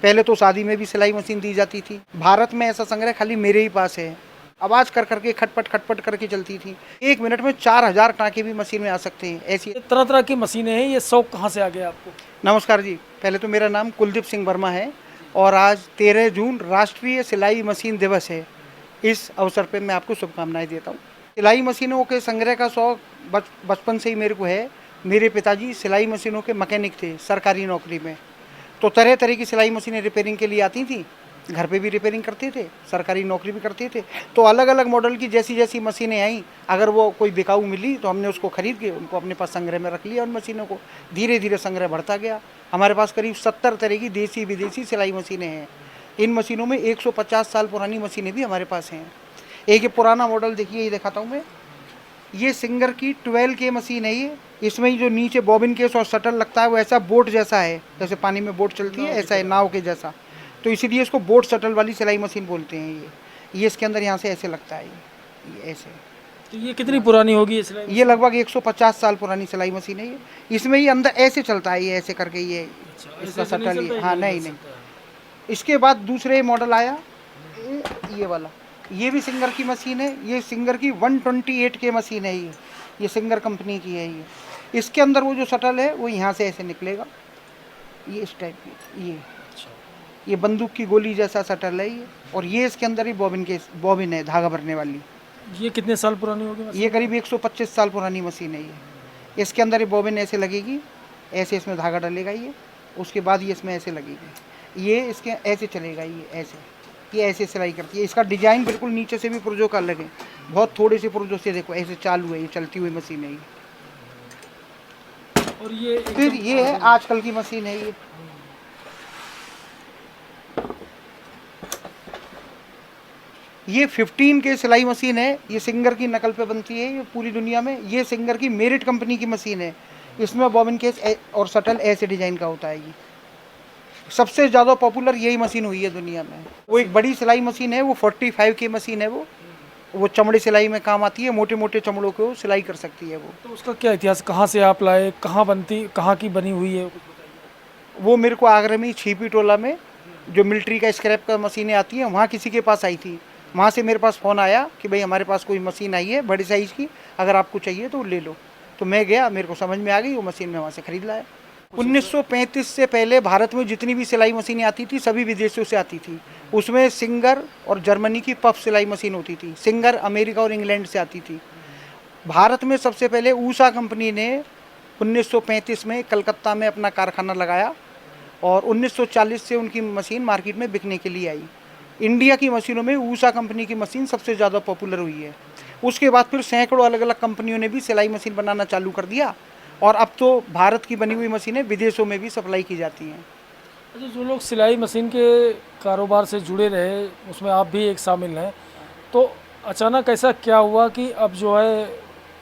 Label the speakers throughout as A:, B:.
A: पहले तो शादी में भी सिलाई मशीन दी जाती थी। भारत में ऐसा संग्रह खाली मेरे ही पास है। आवाज कर करके खटपट खटपट करके चलती थी। 1 मिनट में 4000 टाँके भी मशीन में आ सकते हैं ऐसी।
B: तरह तरह की मशीनें हैं, ये शौक कहाँ से आ गया आपको?
A: नमस्कार जी, पहले तो मेरा नाम कुलदीप सिंह वर्मा है और आज 13 जून राष्ट्रीय सिलाई मशीन दिवस है। इस अवसर पे मैं आपको शुभकामनाएं देता हूँ। सिलाई मशीनों के संग्रह का शौक बचपन से ही मेरे को है। मेरे पिताजी सिलाई मशीनों के मैकेनिक थे सरकारी नौकरी में, तो तरह तरह की सिलाई मशीनें रिपेयरिंग के लिए आती थी। घर पे भी रिपेयरिंग करते थे, सरकारी नौकरी भी करते थे। तो अलग अलग मॉडल की जैसी जैसी मशीनें आई, अगर वो कोई बिकाऊ मिली तो हमने उसको खरीद के उनको अपने पास संग्रह में रख लिया। उन मशीनों को धीरे धीरे संग्रह बढ़ता गया। हमारे पास करीब 70 तरह की देसी विदेशी सिलाई मशीनें हैं। इन मशीनों में 150 साल पुरानी मशीनें भी हमारे पास हैं। एक ये पुराना मॉडल देखिए, ये दिखाता हूँ मैं। ये सिंगर की 12K मशीन है। ये इसमें जो नीचे बॉबिन केस और शटल लगता है वो ऐसा बोट जैसा है, जैसे पानी में बोट चलती है ऐसा है, नाव के जैसा। तो इसीलिए इसको बोट शटल वाली सिलाई मशीन बोलते हैं। ये इसके अंदर यहाँ से ऐसे लगता है, ये ऐसे।
B: तो ये कितनी पुरानी होगी ये सिलाई?
A: ये लगभग 150 साल पुरानी सिलाई मशीन है। ये इसमें ही अंदर ऐसे चलता है, ये ऐसे करके, ये इसका शटल। ये हाँ, नहीं। इसके बाद दूसरे मॉडल आया ये वाला। ये भी सिंगर की मशीन है। ये सिंगर की 128K मशीन है। ये सिंगर कंपनी की है। ये इसके अंदर वो जो शटल है वो यहाँ से ऐसे निकलेगा, ये इस टाइप की। ये बंदूक की गोली जैसा शटल है ये। और ये इसके अंदर ही बॉबिन है, धागा भरने वाली।
B: ये कितने साल पुरानी होगी मशीन?
A: ये करीब 125 साल पुरानी मशीन है। ये इसके अंदर ये बॉबिन ऐसे लगेगी, ऐसे इसमें धागा डलेगा ये। उसके बाद ये इसमें ऐसे लगेगी, ये इसके ऐसे चलेगा, ये ऐसे। ये ऐसे सिलाई करती है। इसका डिजाइन बिल्कुल नीचे से भी पुर्जों का अलग है। बहुत थोड़े से पुर्जों से देखो ऐसे चालू है, ये चलती हुई मशीन है ये।
B: और ये
A: फिर ये है आजकल की मशीन है। ये 15K सिलाई मशीन है। ये सिंगर की नकल पे बनती है ये पूरी दुनिया में। ये सिंगर की मेरिट कंपनी की मशीन है। इसमें बॉबिन केस और शटल ऐसे डिजाइन का होता है। ये सबसे ज़्यादा पॉपुलर यही मशीन हुई है दुनिया में। वो एक बड़ी सिलाई मशीन है, वो 45K मशीन है। वो चमड़े सिलाई में काम आती है, मोटे मोटे चमड़ों को सिलाई कर सकती है वो।
B: तो उसका क्या इतिहास, कहाँ से आप लाए, कहाँ बनती, कहाँ की बनी हुई है?
A: वो मेरे को आगरा में छिपी टोला में जो मिलिट्री का स्क्रैप का मशीनें आती हैं, वहाँ किसी के पास आई थी। वहाँ से मेरे पास फ़ोन आया कि भाई हमारे पास कोई मशीन आई है बड़ी साइज़ की, अगर आपको चाहिए तो ले लो। तो मैं गया, मेरे को समझ में आ गई वो मशीन, मैं वहाँ से ख़रीद लाया। 1935 से पहले भारत में जितनी भी सिलाई मशीनें आती थी सभी विदेशों से आती थी। उसमें सिंगर और जर्मनी की पफ सिलाई मशीन होती थी। सिंगर अमेरिका और इंग्लैंड से आती थी। भारत में सबसे पहले ऊषा कंपनी ने 1935 में कलकत्ता में अपना कारखाना लगाया और 1940 से उनकी मशीन मार्केट में बिकने के लिए आई। इंडिया की मशीनों में ऊषा कंपनी की मशीन सबसे ज़्यादा पॉपुलर हुई है। उसके बाद फिर सैकड़ों अलग अलग कंपनियों ने भी सिलाई मशीन बनाना चालू कर दिया और अब तो भारत की बनी हुई मशीनें विदेशों में भी सप्लाई की जाती हैं।
B: अच्छा, जो लोग सिलाई मशीन के कारोबार से जुड़े रहे, उसमें आप भी एक शामिल हैं, तो अचानक ऐसा क्या हुआ कि अब जो है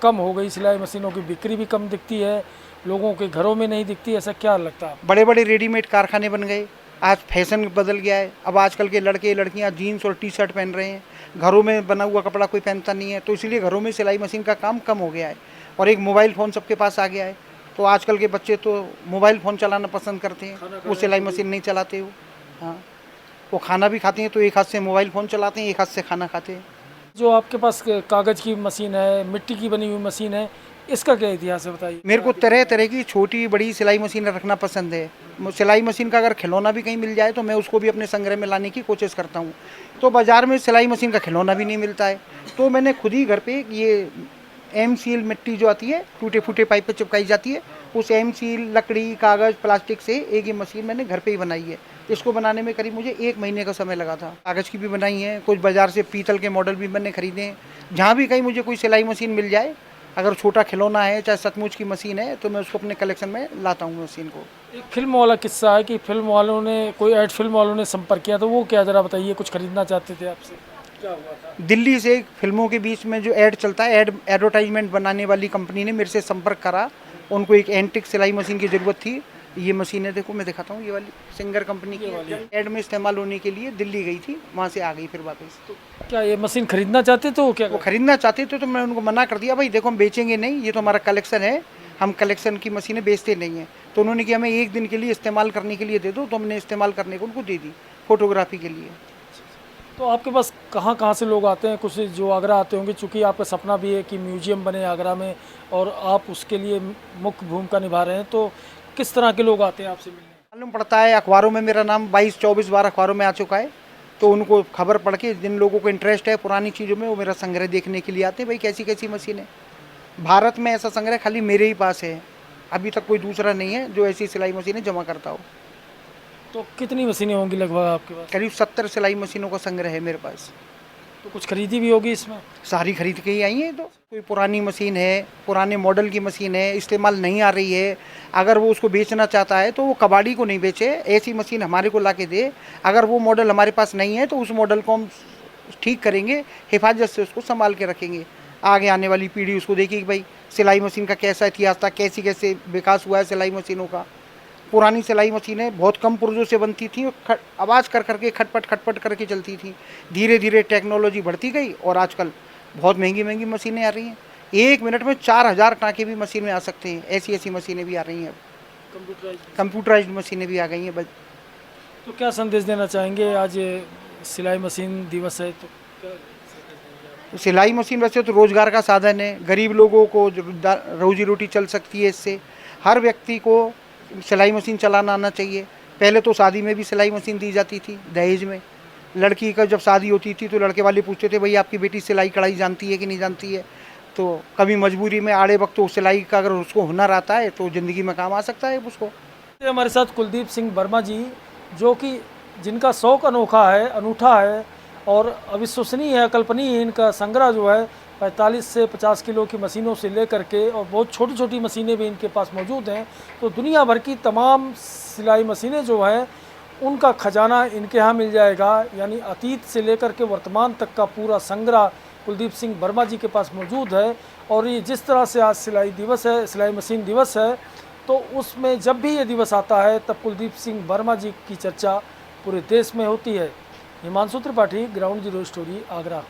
B: कम हो गई, सिलाई मशीनों की बिक्री भी कम दिखती है, लोगों के घरों में नहीं दिखती, ऐसा क्या लगता है?
A: बड़े बड़े रेडीमेड कारखाने बन गए। आज फैशन बदल गया है। अब आजकल के लड़के लड़कियां जीन्स और टी शर्ट पहन रहे हैं। घरों में बना हुआ कपड़ा कोई पहनता नहीं है, तो इसलिए घरों में सिलाई मशीन का काम कम हो गया है। और एक मोबाइल फ़ोन सबके पास आ गया है, तो आजकल के बच्चे तो मोबाइल फ़ोन चलाना पसंद करते हैं, वो सिलाई मशीन नहीं चलाते हो। हाँ, वो खाना भी खाते हैं तो एक हाथ से मोबाइल फ़ोन चलाते हैं, एक हाथ से खाना खाते हैं।
B: जो आपके पास कागज़ की मशीन है, मिट्टी की बनी हुई मशीन है, इसका क्या इतिहास है बताइए?
A: मेरे को तरह तरह की छोटी बड़ी सिलाई मशीन रखना पसंद है। सिलाई मशीन का अगर खिलौना भी कहीं मिल जाए तो मैं उसको भी अपने संग्रह में लाने की कोशिश करता हूँ। तो बाज़ार में सिलाई मशीन का खिलौना भी नहीं मिलता है, तो मैंने खुद ही घर पे ये एम सील मिट्टी जो आती है, टूटे फूटे पाइप पे चिपकाई जाती है, उस एम सील लकड़ी कागज़ प्लास्टिक से एक ये मशीन मैंने घर पे ही बनाई है। इसको बनाने में करीब मुझे 1 महीने का समय लगा था। कागज़ की भी बनाई है, कुछ बाज़ार से पीतल के मॉडल भी मैंने खरीदे हैं। जहाँ भी कहीं मुझे कोई सिलाई मशीन मिल जाए, अगर छोटा खिलौना है चाहे सचमुच की मशीन है, तो मैं उसको अपने कलेक्शन में लाता हूँ मशीन को।
B: एक फिल्म वाला किस्सा है कि फिल्म वालों ने, कोई ऐड फिल्म वालों ने संपर्क किया, तो वो क्या, ज़रा बताइए, कुछ खरीदना चाहते थे आपसे, क्या हुआ था?
A: दिल्ली से फिल्मों के बीच में जो ऐड चलता है, एडवर्टाइजमेंट बनाने वाली कंपनी ने मेरे से संपर्क करा। उनको एक एंटिक सिलाई मशीन की ज़रूरत थी। ये मशीनें देखो, मैं दिखाता हूँ, ये वाली सिंगर कंपनी की ऐड में इस्तेमाल होने के लिए दिल्ली गई थी, वहाँ से आ गई फिर वापस। तो
B: क्या ये मशीन खरीदना चाहते थे? क्या
A: वो खरीदना चाहते थे तो मैं उनको मना कर दिया, भाई देखो हम बेचेंगे नहीं, ये तो हमारा कलेक्शन है, हम कलेक्शन की मशीनें बेचते नहीं हैं। तो उन्होंने कि हमें एक दिन के लिए इस्तेमाल करने के लिए दे दो, तो हमने इस्तेमाल करने को उनको दे दी फोटोग्राफी के लिए।
B: तो आपके पास कहाँ कहाँ से लोग आते हैं? कुछ जो आगरा आते होंगे, चूँकि आपका सपना भी है कि म्यूजियम बने आगरा में और आप उसके लिए मुख्य भूमिका निभा रहे हैं, तो किस तरह के लोग आते हैं आपसे मिलने?
A: मालूम पड़ता है, अखबारों में मेरा नाम 22-24 बार अखबारों में आ चुका है, तो उनको खबर पढ़ के जिन लोगों को इंटरेस्ट है पुरानी चीज़ों में, वो मेरा संग्रह देखने के लिए आते हैं। भाई कैसी कैसी मशीन है, भारत में ऐसा संग्रह खाली मेरे ही पास है, अभी तक कोई दूसरा नहीं है जो ऐसी सिलाई मशीनें जमा करता हो।
B: तो कितनी मशीनें होंगी लगभग आपके पास?
A: करीब 70 सिलाई मशीनों का संग्रह है मेरे पास।
B: तो कुछ खरीदी भी होगी इसमें?
A: सारी खरीद के ही आई है। तो कोई पुरानी मशीन है, पुराने मॉडल की मशीन है, इस्तेमाल नहीं आ रही है, अगर वो उसको बेचना चाहता है तो वो कबाड़ी को नहीं बेचे, ऐसी मशीन हमारे को ला के दे। अगर वो मॉडल हमारे पास नहीं है तो उस मॉडल को हम ठीक करेंगे, हिफाजत से उसको संभाल के रखेंगे। आगे आने वाली पीढ़ी उसको देखेगी कि भाई सिलाई मशीन का कैसा इतिहास था, कैसी कैसे विकास हुआ है सिलाई मशीनों का। पुरानी सिलाई मशीनें बहुत कम पुर्जों से बनती थी, आवाज़ कर करके खटपट खटपट करके चलती थी। धीरे धीरे टेक्नोलॉजी बढ़ती गई और आजकल बहुत महंगी महंगी मशीनें आ रही हैं। 1 मिनट में 4000 टाँके भी मशीन में आ सकते हैं, ऐसी ऐसी मशीनें भी आ रही हैं। अब कंप्यूटराइज्ड मशीनें भी आ गई हैं।
B: तो क्या संदेश देना चाहेंगे? आज सिलाई मशीन दिवस है, तो क्या
A: तो सिलाई मशीन वैसे तो रोज़गार का साधन है, गरीब लोगों को रोजी रोटी चल सकती है इससे। हर व्यक्ति को सिलाई मशीन चलाना आना चाहिए। पहले तो शादी में भी सिलाई मशीन दी जाती थी दहेज में। लड़की का जब शादी होती थी तो लड़के वाले पूछते थे भाई आपकी बेटी सिलाई कढ़ाई जानती है कि नहीं जानती है। तो कभी मजबूरी में आड़े वक्त तो सिलाई का अगर उसको हुनर आता है तो ज़िंदगी में काम आ सकता है उसको।
B: हमारे साथ कुलदीप सिंह वर्मा जी, जो कि जिनका शौक अनोखा है, अनूठा है और अविश्वसनीय है, अकल्पनीय है। इनका संग्रह जो है 45 से 50 किलो की मशीनों से लेकर के और बहुत छोटी छोटी मशीनें भी इनके पास मौजूद हैं। तो दुनिया भर की तमाम सिलाई मशीनें जो हैं उनका खजाना इनके यहाँ मिल जाएगा। यानी अतीत से लेकर के वर्तमान तक का पूरा संग्रह कुलदीप सिंह वर्मा जी के पास मौजूद है। और ये जिस तरह से आज सिलाई दिवस है, सिलाई मशीन दिवस है, तो उसमें जब भी ये दिवस आता है तब कुलदीप सिंह वर्मा जी की चर्चा पूरे देश में होती है। Himanshu Tripathi, ground zero story, Agra.